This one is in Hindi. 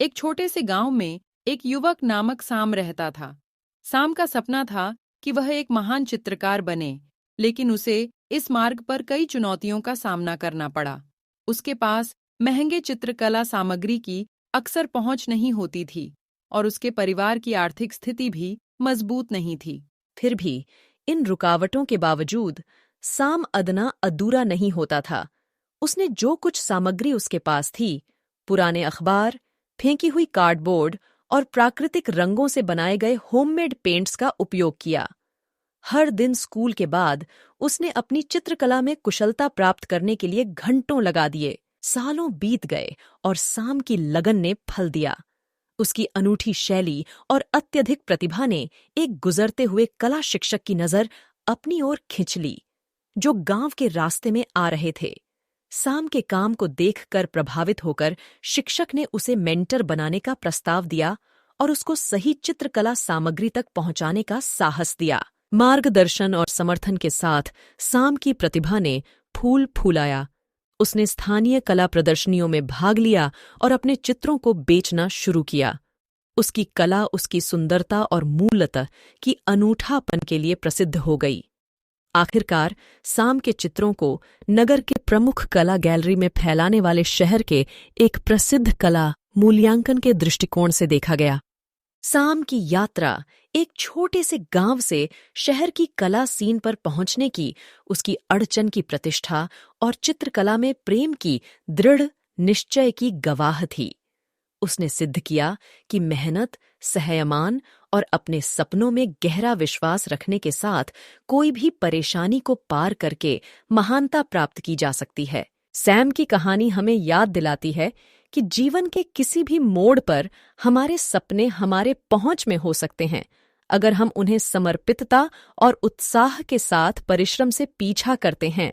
एक छोटे से गांव में एक युवक नामक साम रहता था। साम का सपना था कि वह एक महान चित्रकार बने, लेकिन उसे इस मार्ग पर कई चुनौतियों का सामना करना पड़ा। उसके पास महंगे चित्रकला सामग्री की अक्सर पहुंच नहीं होती थी और उसके परिवार की आर्थिक स्थिति भी मजबूत नहीं थी। फिर भी इन रुकावटों के बावजूद साम अदना अधूरा नहीं होता था। उसने जो कुछ सामग्री उसके पास थी, पुराने अखबार, फेंकी हुई कार्डबोर्ड और प्राकृतिक रंगों से बनाए गए होममेड पेंट्स का उपयोग किया। हर दिन स्कूल के बाद उसने अपनी चित्रकला में कुशलता प्राप्त करने के लिए घंटों लगा दिए। सालों बीत गए और साम की लगन ने फल दिया। उसकी अनूठी शैली और अत्यधिक प्रतिभा ने एक गुजरते हुए कला शिक्षक की नजर अपनी ओर खींच ली, जो गांव के रास्ते में आ रहे थे। साम के काम को देखकर प्रभावित होकर शिक्षक ने उसे मेंटर बनाने का प्रस्ताव दिया और उसको सही चित्रकला सामग्री तक पहुंचाने का साहस दिया। मार्गदर्शन और समर्थन के साथ साम की प्रतिभा ने फूल फूलाया। उसने स्थानीय कला प्रदर्शनियों में भाग लिया और अपने चित्रों को बेचना शुरू किया। उसकी कला उसकी सुंदरता और मूलतः की अनूठापन के लिए प्रसिद्ध हो गई। आखिरकार साम के चित्रों को नगर के प्रमुख कला गैलरी में फैलाने वाले शहर के एक प्रसिद्ध कला मूल्यांकन के दृष्टिकोण से देखा गया। साम की यात्रा एक छोटे से गांव से शहर की कला सीन पर पहुंचने की उसकी अड़चन की प्रतिष्ठा और चित्रकला में प्रेम की दृढ़ निश्चय की गवाह थी। उसने सिद्ध किया कि मेहनत, संयम और अपने सपनों में गहरा विश्वास रखने के साथ कोई भी परेशानी को पार करके महानता प्राप्त की जा सकती है। सैम की कहानी हमें याद दिलाती है कि जीवन के किसी भी मोड़ पर हमारे सपने हमारे पहुंच में हो सकते हैं, अगर हम उन्हें समर्पितता और उत्साह के साथ परिश्रम से पीछा करते हैं।